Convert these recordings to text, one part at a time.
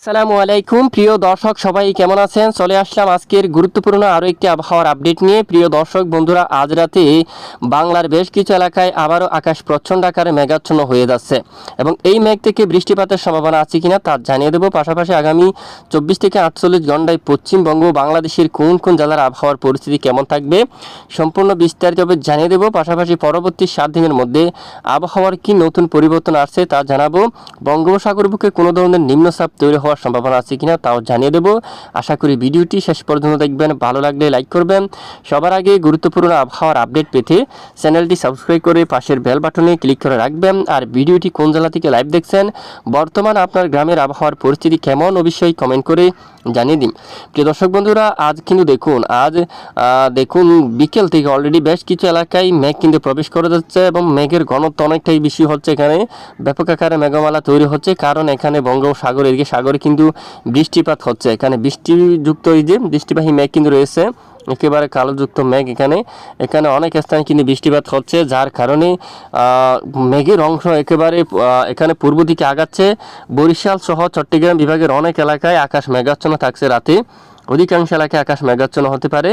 আসসালামু আলাইকুম প্রিয় দর্শক, সবাই কেমন আছেন? চলে আসলাম আজকের গুরুত্বপূর্ণ আরও একটি আবহাওয়ার আপডেট নিয়ে। প্রিয় দর্শক বন্ধুরা, আজ রাতে বাংলার বেশ কিছু এলাকায় আবারও আকাশ প্রচণ্ড আকারে মেঘাচ্ছন্ন হয়ে যাচ্ছে এবং এই মেঘ থেকে বৃষ্টিপাতের সম্ভাবনা আছে কিনা তা জানিয়ে দেবো। পাশাপাশি আগামী 24 থেকে 48 ঘন্টায় পশ্চিমবঙ্গ বাংলাদেশের কোন কোন জেলার আবহাওয়ার পরিস্থিতি কেমন থাকবে সম্পূর্ণ বিস্তারিতভাবে জানিয়ে দেবো। পাশাপাশি পরবর্তী 7 দিনের মধ্যে আবহাওয়ার কি নতুন পরিবর্তন আসছে তা জানাবো। বঙ্গোপসাগর বুকে কোনো ধরনের নিম্নচাপ তৈরি হওয়ার সম্ভাবনা আছে কিনা তাও জানিয়ে দেবো। আশা করি ভিডিওটি শেষ পর্যন্ত দেখবেন, ভালো লাগলে লাইক করবেন। সবার আগে গুরুত্বপূর্ণ আবহাওয়ার আপডেট পেতে চ্যানেলটি সাবস্ক্রাইব করে পাশের বেল বাটনে ক্লিক করে রাখবেন। আর ভিডিওটি কোন জেলা থেকে লাইভ দেখছেন, বর্তমান আপনার গ্রামের আবহাওয়ার পরিস্থিতি কেমন অবশ্যই কমেন্ট করে জানিয়ে দিন। প্রিয় দর্শক বন্ধুরা, আজ কিন্তু দেখুন বিকেল থেকে অলরেডি বেশ কিছু এলাকায় মেঘ কিন্তু প্রবেশ করে যাচ্ছে এবং মেঘের ঘনত্ব অনেকটাই বেশি হচ্ছে। এখানে ব্যাপক আকারে মেঘমালা তৈরি হচ্ছে, কারণ এখানে বঙ্গোপসাগর এদিকে সাগরে কিন্তু বৃষ্টিপাত হচ্ছে। এখানে বৃষ্টিযুক্ত এই যে বৃষ্টিবাহী মেঘ কিন্তু রয়েছে, একেবারে কালোযুক্ত মেঘ। এখানে অনেক স্থানে কিন্তু বৃষ্টিপাত হচ্ছে, যার কারণে মেঘের অংশ এখানে পূর্ব দিকে আগাচ্ছে। বরিশাল সহ চট্টগ্রাম বিভাগের অনেক এলাকায় আকাশ মেঘাচ্ছন্ন থাকছে। রাতে অধিকাংশ এলাকায় আকাশ মেঘাচ্ছন্ন হতে পারে,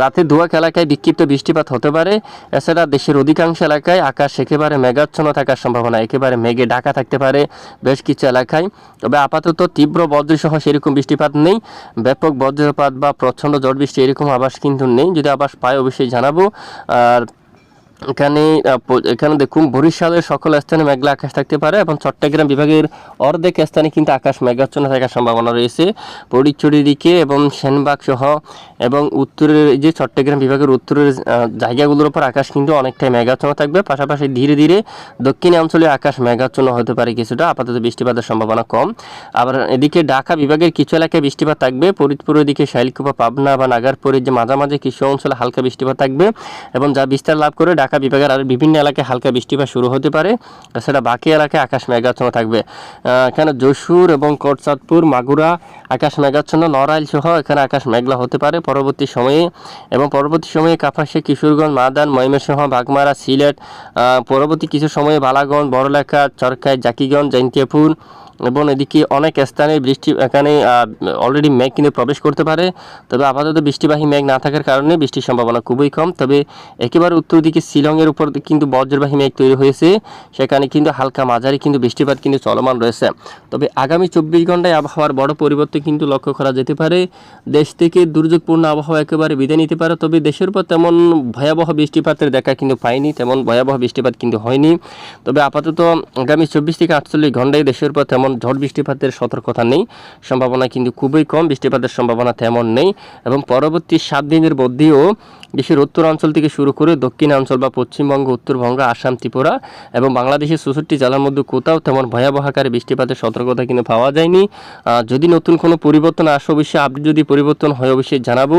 রাতে দুয়াক এলাকায় বিক্ষিপ্ত বৃষ্টিপাত হতে পারে। এছাড়া দেশের অধিকাংশ এলাকায় আকাশ একেবারে মেঘাচ্ছন্ন থাকার সম্ভাবনা, একেবারে মেঘে ঢাকা থাকতে পারে বেশ কিছু এলাকায়। তবে আপাতত তীব্র বজ্রসহ সেরকম বৃষ্টিপাত নেই, ব্যাপক বজ্রপাত বা প্রচণ্ড ঝড় বৃষ্টি এরকম আভাস কিন্তু নেই। যদি আভাস পাই অবশ্যই জানাবো। আর এখানে দেখুন বরিশালের সকল স্থানে মেঘলা আকাশ থাকতে পারে এবং চট্টগ্রাম বিভাগের অর্ধেক স্থানে কিন্তু আকাশ মেঘাচ্ছন্ন থাকার সম্ভাবনা রয়েছে। ফটিকছড়ির দিকে এবং সেনবাগ সহ এবং উত্তরের যে চট্টগ্রাম বিভাগের উত্তরের জায়গাগুলোর উপর আকাশ কিন্তু অনেকটাই মেঘাচ্ছন্ন থাকবে। পাশাপাশি ধীরে ধীরে দক্ষিণ অঞ্চলে আকাশ মেঘাচ্ছন্ন হতে পারে কিছুটা, আপাতত বৃষ্টিপাতের সম্ভাবনা কম। আবার এদিকে ঢাকা বিভাগের কিছু এলাকায় বৃষ্টিপাত থাকবে। ফরিদপুরের দিকে শাইলকুপা, পাবনা বা নাগারপুরের যে মাঝামাঝি কিছু অঞ্চলে হালকা বৃষ্টিপাত থাকবে এবং যা বিস্তার লাভ করে ঢাকা বিভাগের আর বিভিন্ন এলাকায় হালকা বৃষ্টিপাত শুরু হতে পারে। তাছাড়া বাকি এলাকায় আকাশ মেঘাচ্ছন্ন থাকবে। এখানে যশোর এবং কোটচাঁদপুর, মাগুরা আকাশ মেঘাচ্ছন্ন, নড়াইল সহ এখানে আকাশ মেঘলা হতে পারে পরবর্তী সময়ে কাপাসিয়া, কিশোরগঞ্জ, মাদান, ময়মনসিংহ, বাগমারা, সিলেট, পরবর্তী কিছু সময়ে বালাগঞ্জ, বড়লেখা, চরকায়, জাকিগঞ্জ, জৈন্তিয়াপুর এবং এদিকে অনেক স্থানে এখানে অলরেডি মেঘ কিন্তু প্রবেশ করতে পারে। তবে আপাতত বৃষ্টিবাহী মেঘ না থাকার কারণে বৃষ্টির সম্ভাবনা খুবই কম। তবে একেবারে উত্তর দিকে শিলংয়ের উপর কিন্তু বজ্রবাহী মেঘ তৈরি হয়েছে, সেখানে কিন্তু হালকা মাঝারি কিন্তু বৃষ্টিপাত কিন্তু চলমান রয়েছে। তবে আগামী 24 ঘন্টায় আবহাওয়ার বড় পরিবর্তন কিন্তু লক্ষ্য করা যেতে পারে। দেশ থেকে দুর্যোগপূর্ণ আবহাওয়া একেবারে বিদায় নিতে পারে। তবে দেশের উপর তেমন ভয়াবহ বৃষ্টিপাতের দেখা কিন্তু পাইনি, তেমন ভয়াবহ বৃষ্টিপাত কিন্তু হয়নি। তবে আপাতত আগামী 24 থেকে 48 ঘন্টায় দেশের উপর তেমন ঝড় বৃষ্টিপাতের সতর্কতা নেই, সম্ভাবনা কিন্তু খুবই কম, বৃষ্টিপাতের সম্ভাবনা তেমন নেই। এবং পরবর্তী 7 দিনের মধ্যেও দেশের উত্তরাঞ্চল থেকে শুরু করে দক্ষিণাঞ্চল বা পশ্চিমবঙ্গ, উত্তরবঙ্গ, আসাম, ত্রিপুরা এবং বাংলাদেশের 64 জেলার মধ্যে কোথাও তেমন ভয়াবহ আকারে বৃষ্টিপাতের সতর্কতা কিন্তু পাওয়া যায়নি। যদি নতুন কোনো পরিবর্তন আসে অবশ্যই আপডেট যদি পরিবর্তন হয় অবশ্যই জানাবো।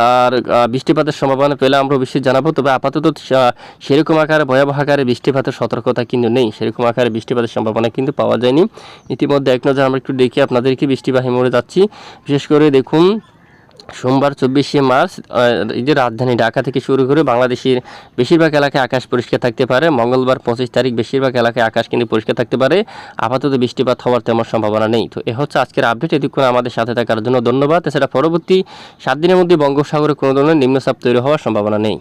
আর বৃষ্টিপাতের সম্ভাবনা পেলে আমরা অবশ্যই জানাবো। তবে আপাতত সেরকম আকারে ভয়াবহ আকারে বৃষ্টিপাতের সতর্কতা কিন্তু নেই, সেরকম আকারে বৃষ্টিপাতের সম্ভাবনা কিন্তু পাওয়া যায়নি। ইতিমধ্যে এক নজর আমরা একটু দেখি আপনাদেরকে বৃষ্টিবাহী মোড়ে যাচ্ছি। বিশেষ করে দেখুন সোমবার 24শে মার্চ এই যে রাজধানী ঢাকা থেকে শুরু করে বাংলাদেশের বেশিরভাগ এলাকায় আকাশ পরিষ্কার থাকতে পারে। মঙ্গলবার 25 তারিখ বেশিরভাগ এলাকায় আকাশ কিন্তু পরিষ্কার থাকতে পারে, আপাতত বৃষ্টিপাত হওয়ার তেমন সম্ভাবনা নেই। তো এ হচ্ছে আজকের আপডেট। এতক্ষণ আমাদের সাথে থাকার জন্য ধন্যবাদ। এছাড়া পরবর্তী 7 দিনের মধ্যে বঙ্গোপসাগরে কোনো ধরনের নিম্নচাপ তৈরি হওয়ার সম্ভাবনা নেই।